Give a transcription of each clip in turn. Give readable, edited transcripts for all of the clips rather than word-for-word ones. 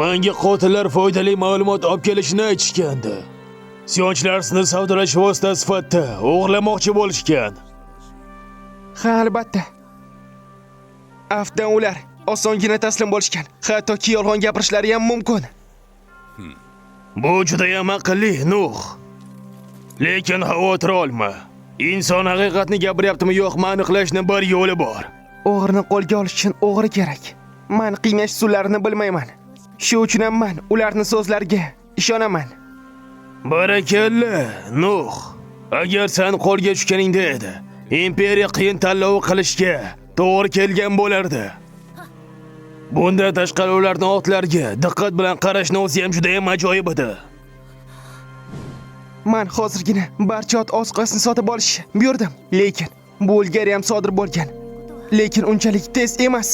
Menga qotillar foydali ma'lumot olib kelishini aytishgandi. Isyonchilarni savdolash vositasi sifatida o'g'irlamoqchi bo'lishgan. Ha, albatta. Afdan ular osongina taslim bo'lishgan. Hattoki yolg'on gapirishlari ham mumkin. Bu juda ham aqlli, Nuh. Lekin xavotir olma. Inson haqiqatni gapiryaptimi yo'qmi aniqlashning bir yo'li bor. O'g'rini qo'lga olish uchun o'g'ri kerak. Men qiynash usullarini bilmayman. Shu uchun ham men ularning so'zlariga ishonaman. Barakalla, Nuh. Agar sen qo'lga tushganingda edi, imperiya qiyin tanlov qilishga to'g'ri kelgan bo'lardi. Bundan tashqari ularning otlariga diqqat bilan qarashni o'zi ham juda ham ajoyib edi. Men hozirgina barcha ot oziqasini sotib olishni buyurdim, lekin bu ilgari ham sodir bo'lgan. Lekin unchalik tez emas.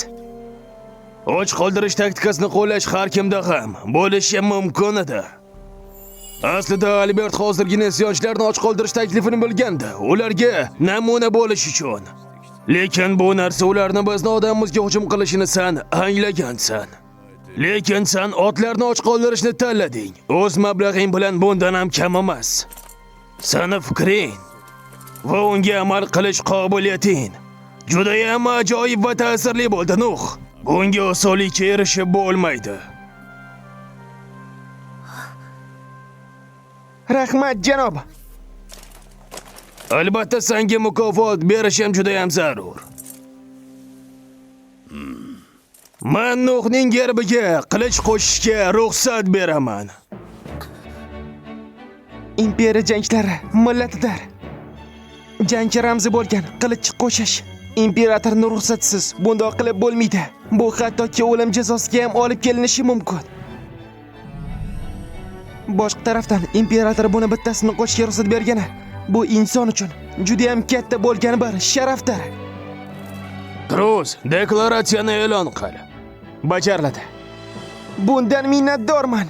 Och qoldirish taktikasini qo'llash har kimda ham bo'lishi mumkin edi. Aslida Albert hozirgina isyonchilarni och qoldirish taklifini bilgandi, ularga namuna bo'lish uchun. Lekin bu narsa ularni bizning odamimizga hujum qilishini sen anglagansan. Lekin sen otlarni och qoldirishni tanlading. O'z mablag'ing bilan bundan ham kam emas. Seni fikring va unga amal qilish qobiliyating juda ham ajoyib va ta'sirli bo'ldi, Nuh. Bunga osonlikcha erishib bo'lmaydi. Rahmat, janob. Albatta senga mukofot berishim juda ham zarur. Men Nuhning gerbiga qilich qo'shishga ruxsat beraman. Imperiya jangchilari millatidir. Jangchi ramzi bo'lgan qilich qo'shish imperatorning ruxsatisiz bundoq qilib bo'lmaydi. Bu hattoki o'lim jazosiga ham olib kelinishi mumkin. Boshqa tarafdan imperator buni bittasini qo'shishga ruxsat bergani bu inson uchun juda ham katta bo'lgan bir sharafdir. Cruz, deklaratsiyani e'lon qil. Bajariladi. Bundan minnatdorman.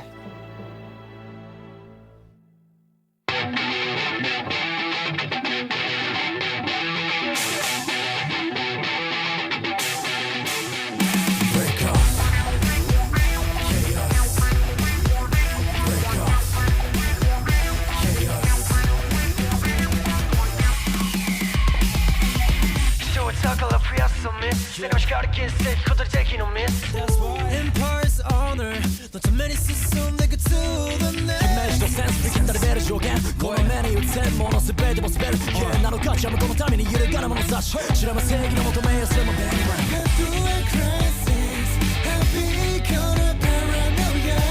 Empire's honor, not too many systems they could do the next. Imagine sense, we can better joke and go many you tell mono se bed was better. Yeah, now catch I'm gonna tell me you got mono such. Should I say you know to me as my baby. Through a crisis, happy become a paranoia.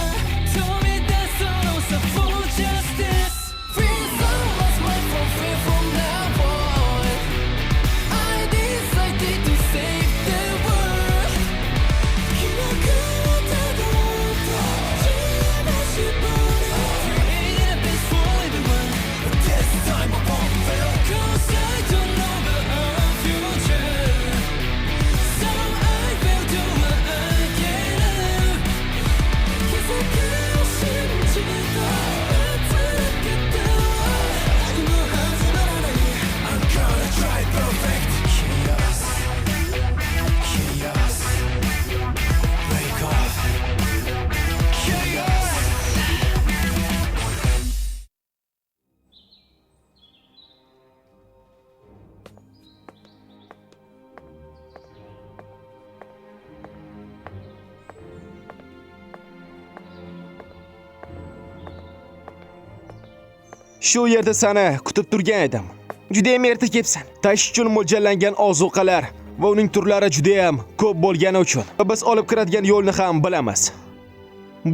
Told me that's all so full justice. Free some was my free from now on. I decided to save the world. Shu yerda seni kutib turgan edim. Juda ham erta kelibsan. Tashish uchun mo'ljallangan ozuqalar va uning turlari juda ham ko'p bo'lgani uchun biz olib kiradigan yo'lni ham bilamiz.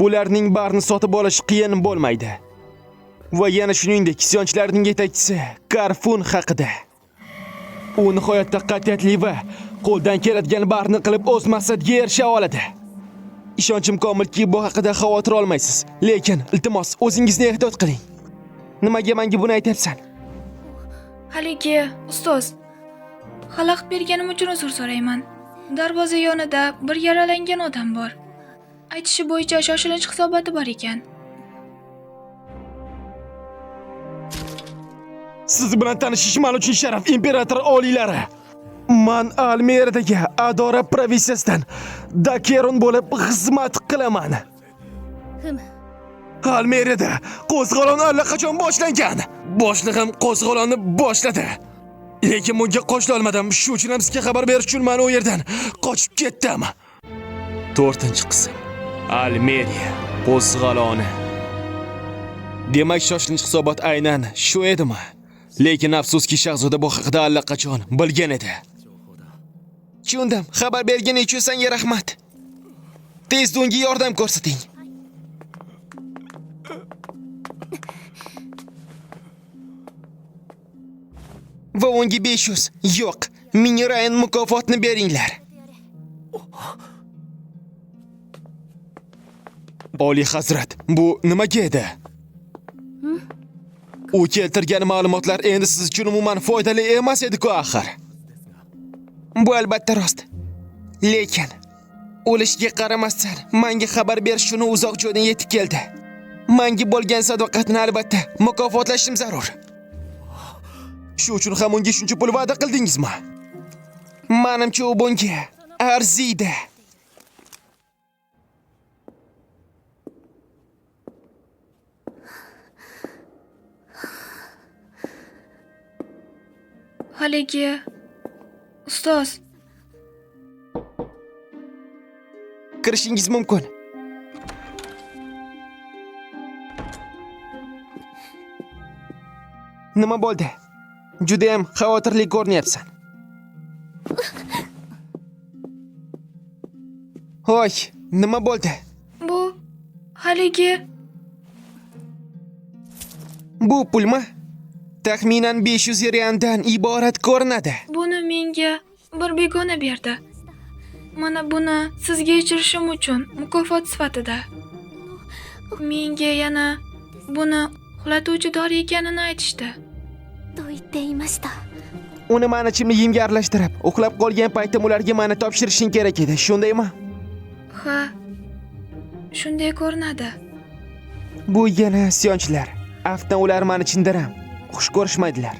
Bularning barini sotib olish qiyin bo'lmaydi. Va yana shuningdek, isyonchilarning yetakchisi Karfun haqida. U nihoyatda qat'iyatli va qo'ldan keladigan barini qilib o'z maqsadiga erisha oladi. Ishonchim komilki, bu haqida xavotir olmaysiz. Lekin iltimos, o'zingizni ehtiyot qiling. Nimaga menga buni aytyapsan? Haligi ustoz, xalaqit berganim uchun uzr so'rayman. Darvoza yonida bir yaralangan odam bor. Aytishi bo'yicha shoshilinch hisoboti bor ekan. Siz bilan tanishish men uchun sharaf, imperator oliylari. Men Almeridagi Adora provinsiyasidan Dakeron bo'lib xizmat qilaman. Almeriyada qo'zg'olon allaqachon boshlangan. Boshlig'im qo'zg'olonni boshladi. Lekin bunga qo'shila olmadim. Shu uchun ham sizga xabar berish uchun men u yerdan qochib ketdim. 4-qism. Almeriya qo'zg'oloni. Demak, shoshilinch hisobot aynan shu edimi? Lekin afsuski, shahzoda bu haqida allaqachon bilgan edi. Tushundim. Xabar berganing uchun senga rahmat. Tezda unga yordam ko'rsating. Va unga 500, yo'q, 1000 rayn mukofotni beringlar. Oliy hazrat, bu nimaga edi? U keltirgan ma'lumotlar endi siz uchun umuman foydali emas edi-ku axir. Bu albatta rost. Lekin o'lishiga qaramasdan menga xabar berish shuni uzoq joydan yetib keldi. Menga bo'lgan sadoqatni albatta mukofotlashim zarur. Shu uchun ham unga shuncha pul va'da qildingizmi? Menimcha u bunga arziydi. Haligi ustoz, Kirishingiz mumkin. Nima bo'ldi? Juda ham xavotirli ko'rinyapsan. Hoy, nima bo'ldi? bu haligi Bu pulmi? Taxminan 500 riyaldan iborat ko'rinadi. buni menga bir begona berdi. Mana buni sizga ichirishim uchun mukofot sifatida. Menga yana buni uxlatuvchi dori ekanini aytishdi. と言っていました。 Uni meni ichimligimga aralashtirib, uxlab qolgan paytim ularga meni topshirishing kerak edi, shundaymi? Ha, shunday ko'rinadi. Bu yana isyonchilar. Aftan ular meni chindiram. Xush ko'rishmaydilar.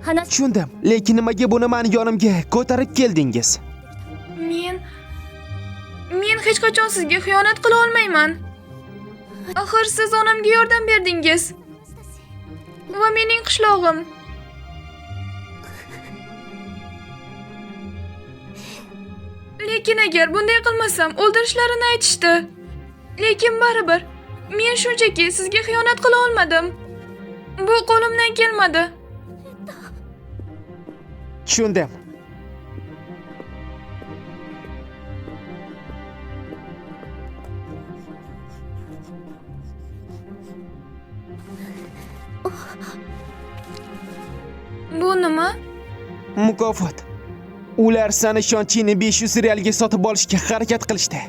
話 Tushundim, lekin nimaga buni meni yonimga ko'tarib keldingiz? Men hech qachon sizga xiyonat qila olmayman. Axir siz onamga yordam berdingiz. Va mening qishlog'im. Lekin agar bunday qilmasam, o'ldirishlarini aytishdi. Lekin baribir men shunchaki sizga xiyonat qila olmadim. Bu qo'limdan kelmadi. Tushundim. Bu nima? Mukofot. Ular seni ishonchini 500 riyalga sotib olishga harakat qilishdi.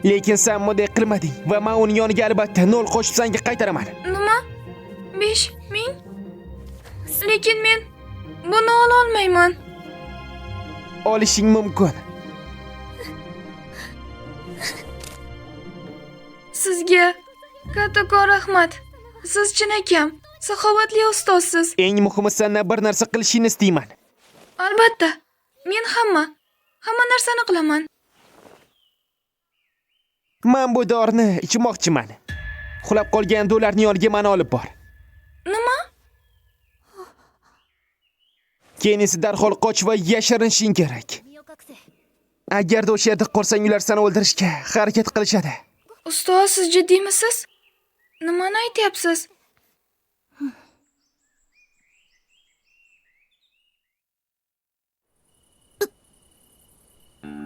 Lekin sen bunday qilmading va men uning yoniga albatta 0 qo'shib senga qaytaraman. Nima? 5000? Lekin men buni ola olmayman. Olishing mumkin. Sizga kattakon rahmat. Siz chinakam saxovatli ustozsiz. Eng muhimi sendan bir narsa qilishingni istayman. Albatta. Men hamma narsani qilaman. Men bu dorini ichmoqchiman. Uxlab qolgan do'larning yoniga meni olib bor. Nima? Keyin esa darhol qoch va yashirinishing kerak. 身を隠せ。 Agarda o'sha yerda qolsang, ular seni o'ldirishga harakat qilishadi. Ustoz, siz jiddiymisiz? Nimani aytyapsiz?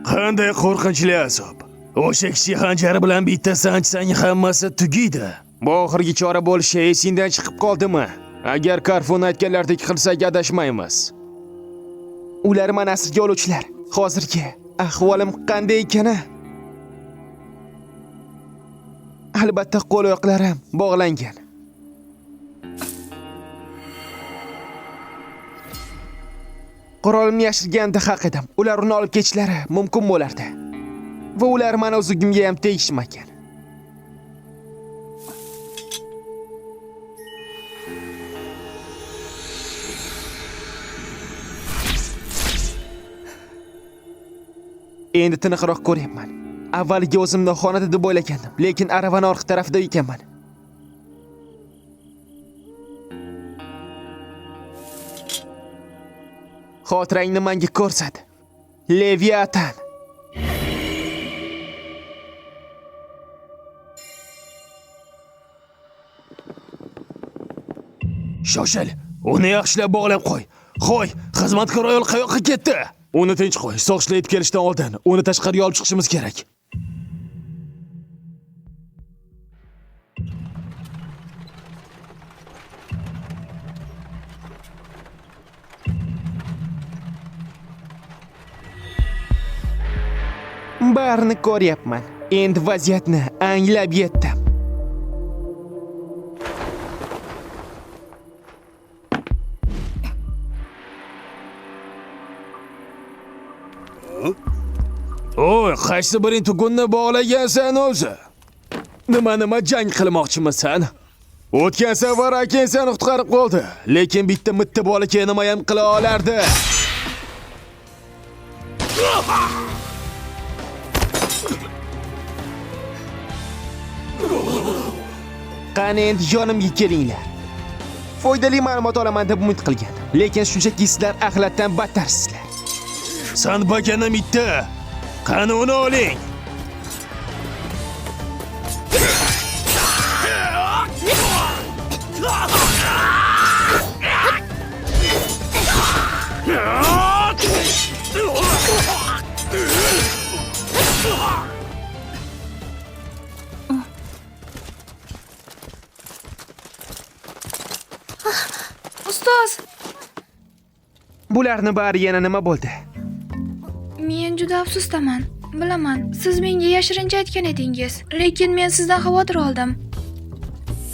Qanday qo'rqinchli azob. O'sha kishi xanjari bilan bitta sanchsang hammasi tugaydi. Bu oxirgi chora bo'lishi esingdan chiqib qoldimi? Agar Karfun aytganlaridek qilsak adashmaymiz. Ular meni asirga oluvchilar. Hozirgi ahvolim qanday ekani? Albatta qo'l-oyoqlarim bog'langan. Qurolimni yashirganda haq edim. Ular uni olib ketishlari mumkin bo'lardi. Va ular meni o'zimga ham tegishmagan. Endi tiniqroq ko'ryapman. Avvaliga o'zimni xonada deb o'ylagandim, lekin aravani orqa tarafida ekanman. Xotirangni menga ko'rsat. Leviatan. Shoshil, uni yaxshilab bog'lab qo'y. Qo'y, xizmatkor ayol qayoqqa ketdi? Uni tinch qo'y. Soqchilar yetib kelishdan oldin uni tashqariga olib chiqishimiz kerak. Barini ko'ryapman. Endi vaziyatni anglab yetdim. Oy, qaysi biring tugunni bog'lagansan o'zi? Nima jang qilmoqchimisan? O'tgan safar akang seni qutqarib qoldi, lekin bitta mitti bolakay nima ham qila olardi? Qani endi yonimga kelinglar. Foydali ma'lumot olaman deb umid qilgandim, lekin shunchaki sizlar axlatdan battarsizlar. San bakana mitti. Qani uni oling. Ustoz, Bularni bari yana nima bo'ldi? men juda afsusdaman. Bilaman, siz menga yashirincha aytgan edingiz, lekin men sizdan xavotir oldim.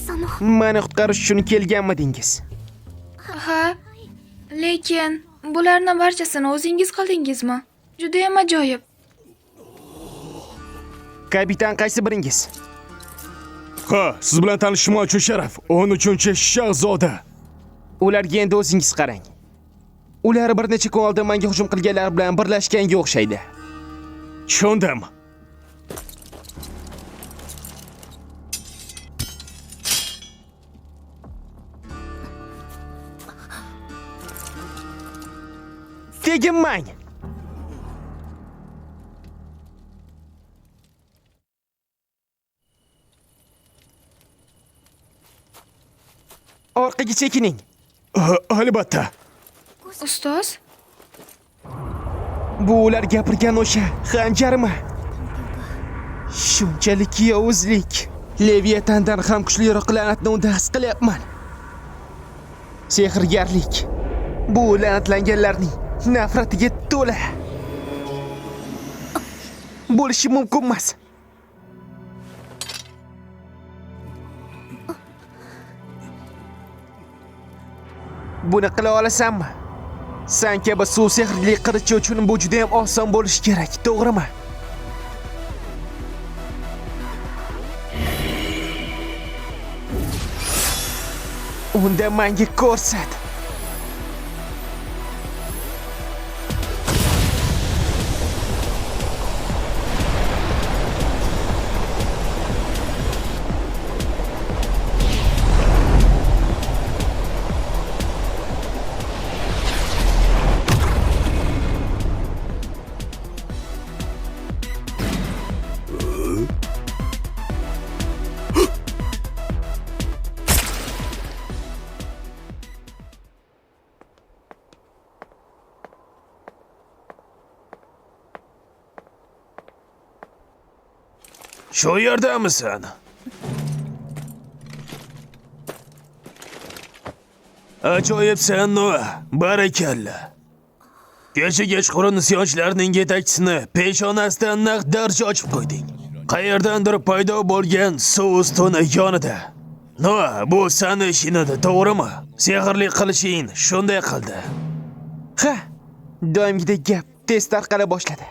その Meni qutqarish uchun kelganmidingiz? Ha, lekin bularni barchasini o'zingiz qildingizmi? Juda ham ajoyib. Kapitan qaysi biringiz? Ha, siz bilan tanishishim uchun sharaf. 13-chi shahzoda. Ularga endi o'zingiz qarang. Ular bir necha kun oldin menga hujum qilganlar bilan birlashganga o'xshaydi. Tushundim. Teginmang! Orqaga chekining. Albatta. Ustoz, Bu ular gapirgan o'sha xanjarmi? Shunchalik yovuzlik. Leviatandan ham kuchliroq la'natni unda his qilyapman. Sehrgarlik. Bu la'natlanganlarning nafratiga to'la. Bo'lishi mumkin emas. Buni qila olasanmi? Sen kabi suv sehrli qilichi uchun bu juda ham oson bo'lishi kerak, to'g'rimi? Unda menga ko'rsat. Shu yerdamisan? Ajoyibsan, Noa. Barakalla. Kecha kechqurun isyonchilarning yetakchisini peshonasidan naq darcha ochib qo'yding. Qayerdandir paydo bo'lgan suv ustuni yonida. Noa, bu sani ishing edi, to'g'rimi? Sehrli qilishing shunday qildi. Ha, doimgidek gap tez tarqala boshladi.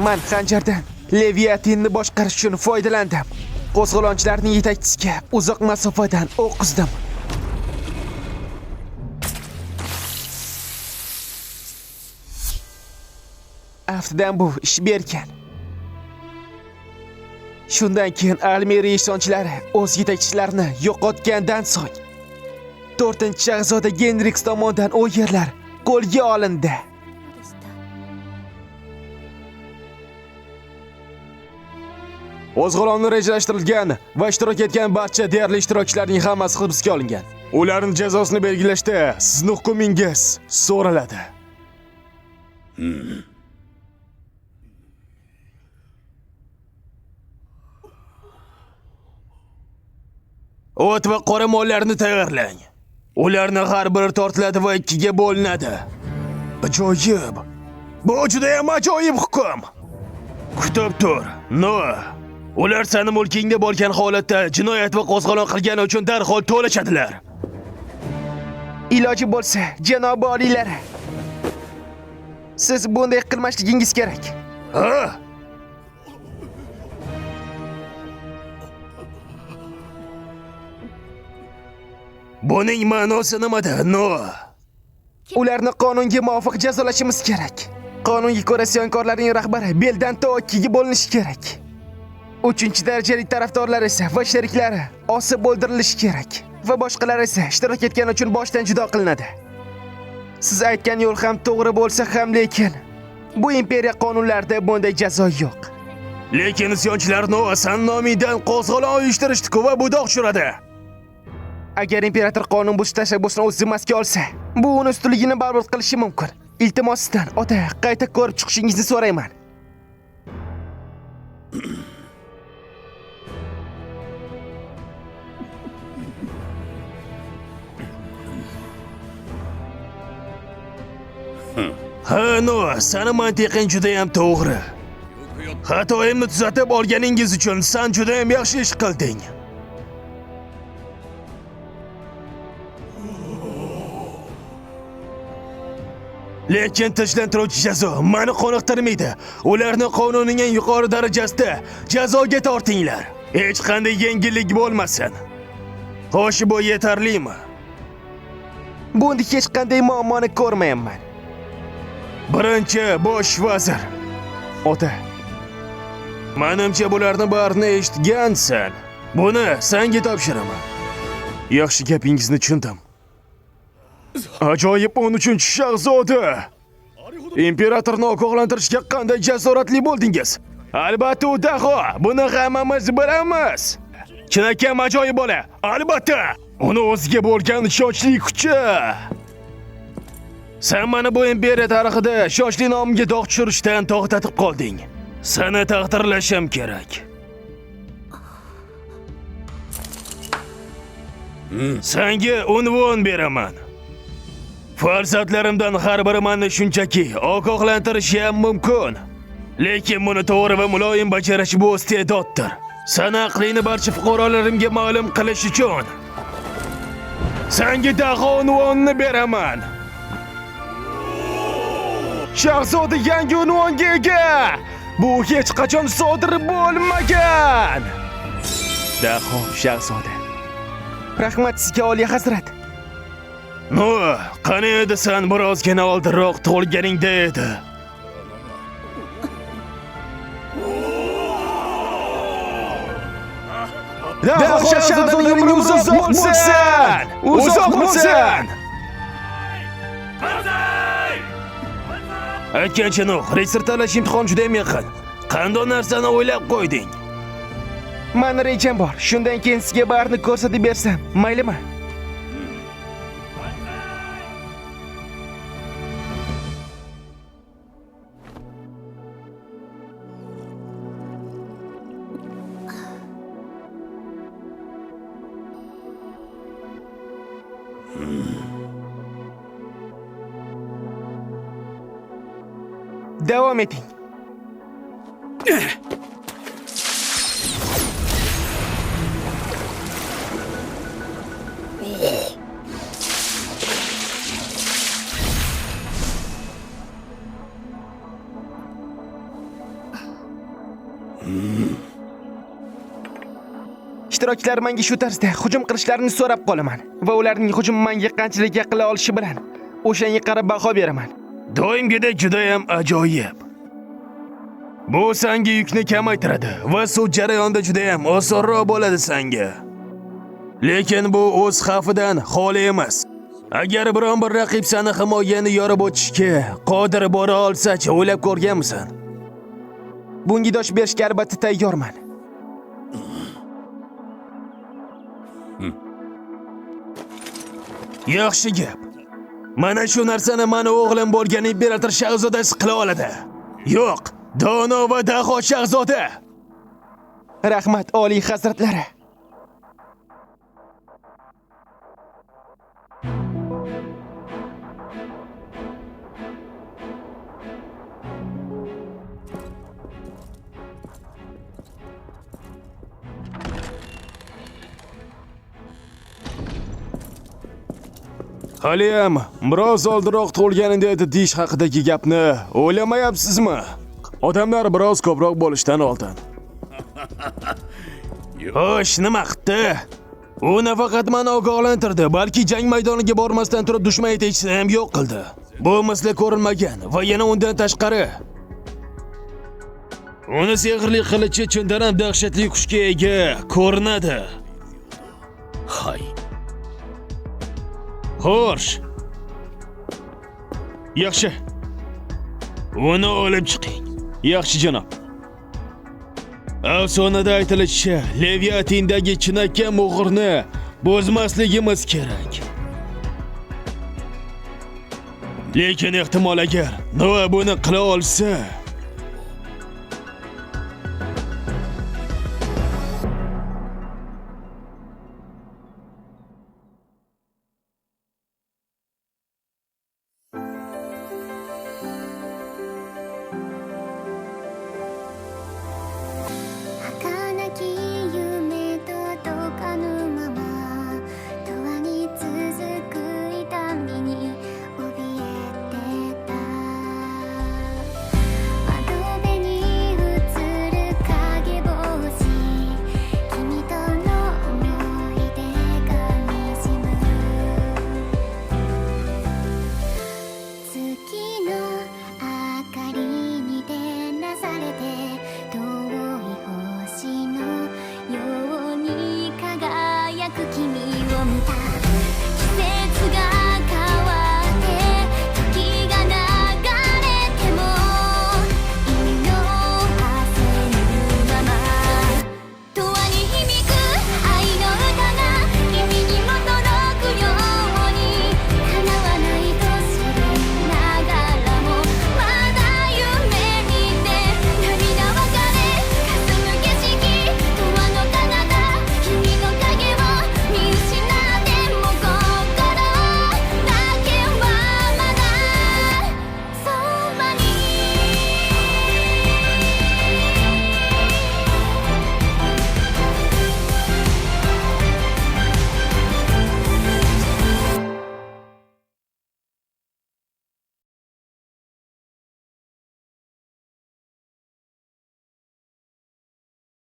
Men xanjardan Leviatinni boshqarish uchun foydalandim. Qo'zg'olonchilarning yetakchisiga uzoq masofadan o'q uzdim. Aftidan bu ish bergan. Shundan keyin Almeriya ishonchilari o'z yetakchilarini yo'qotgandan so'ng 4-shahzoda Genriks tomonidan u yerlar qo'lga olindi. Qo'zg'olonni rejalashtirilgan va ishtirok etgan barcha deyarli ishtirokchilarning hammasi hibsga olingan. Ularning jazosini belgilashda sizning hukumingiz so'raladi. O't va qora mollarni tayyorlang. Ularni har biri tortiladi va 2 ga bo'linadi. Ajoyib. Bu juda ham ajoyib hukm. Kutib tur. Noa. Ular seni mulkingda bo'lgan holatda jinoyat va qo'zg'olon qilgani uchun darhol to'lashadilar. Iloji bo'lsa, janob oliylar, siz bunday qilmasligingiz kerak. Ha? Buning ma'nosi nimada? Noa. Ularni qonunga muvofiq jazolashimiz kerak. Qonunga ko'ra isyankorlarning rahbari beldan to 2 ga bo'linishi kerak. 3-darajali tarafdorlar esa va sheriklari osib o'ldirilishi kerak va boshqalar esa ishtirok etgani uchun boshdan judo qilinadi. Siz aytgan yo'l ham to'g'ri bo'lsa ham, lekin bu imperiya qonunlarida bunday jazo yo'q. Lekin isyonchilar Noa san nomidan qo'zg'olon uyushtirishdi va budoq tushiradi. Agar imperator qonun buzish tashabbusini o'z zimmasiga olsa, bu uni ustunligini barbod qilishi mumkin. Iltimos sizdan, ota, qayta ko'rib chiqishingizni so'rayman. Ha, Noa, seni mantiqing juda ham to'g'ri. Xatoyimni tuzatib olganingiz uchun sen juda ham yaxshi ish qilding. Lekin tashlantiruvchi jazo meni qoniqtirmaydi. Ularni qonunning eng yuqori darajasida jazoga tortinglar. Hech qanday yengillik bo'lmasin. Xo'sh, bu yetarlimi? Bunda hech qanday muammoni ko'rmayapman. Birinchi bosh vazir. Ota, Menimcha bularni barini eshitgansan. Buni senga topshiraman. yaxshi gapingizni tushundim. Ajoyib 13-shahzoda. Imperatorni ogohlantirishga qanday jasoratli bo'ldingiz? Albatta, u daho. Buni hammamiz bilamiz. Chinakam ajoyib bola. Albatta, uni o'ziga bo'lgan ishonchli kuchi. Sen meni bu imperiya tarixida ishonchli nomimga dog' tushirishdan to'xtatib qolding. Seni taqdirlashim kerak. Senga unvon beraman. Farzandlarimdan har biri meni shunchaki ogohlantirishi ham mumkin. Lekin buni to'g'ri va muloyim bajarish bu iste'doddir. Sen aqlingni barcha fuqarolarimga ma'lum qilish uchun senga daho unvonni beraman. Shahzoda yangi unvonga ega. Bu hech qachon sodir bo'lmagan. Daho shahzoda. Rahmat sizga, oliy hazrat. Noa, qani edi sen birozgina oldinroq tug'ilganingda edi. Daho shahzodaning umri uzoq bo'lsin. Uzoq bo'lsin. Aytgancha Nuh, reyser tanlash imtihon juda ham yaqin. Qanday narsani o'ylab qo'yding? Mani rejam bor. Shundan keyin sizga barini ko'rsatib bersam, maylimi? Davom eting. Ishtirokchilar menga shu tarzda hujum qilishlarini so'rab qolaman va ularning hujum menga qanchalik qila olishi bilan o'shanga qarab baho beraman. Doimgidek juda ham ajoyib. Bu senga yukni kamaytiradi va sud jarayonida juda ham osonroq bo'ladi senga. Lekin bu o'z xavfidan xoli emas. Agar biron bir raqib seni himoyani yorib o'tishga qodir bo'la olsa-chi, o'ylab ko'rganmisan? Bunga dosh berishga albatta tayyorman. Yaxshi gap. Mana shu narsani meni o'g'lim bo'lgan imperator shahzodasi qila oladi. Yo'q, dono va daho shahzoda. Rahmat oliy hazratlari. Haliyam biroz oldinroq tug'ilganingda edi deyish haqidagi gapni o'ylamayapsizmi? Odamlar biroz ko'proq bo'lishdan oldin. Xo'sh, nima qildi? U nafaqat meni ogohlantirdi, balki jang maydoniga bormasdan turib dushman yetakchisini ham yo'q qildi. Bu misli ko'rilmagan va yana undan tashqari. Uni sehrli qilichi chindan ham dahshatli kuchga ega ko'rinadi. Hay. Xo'sh. Yaxshi. Uni olib chiqing. Yaxshi janob. Afsonada aytilishicha, Leviatindagi chinakam muhrni bozmasligimiz kerak. Lekin ehtimol agar Noa buni qila olsa,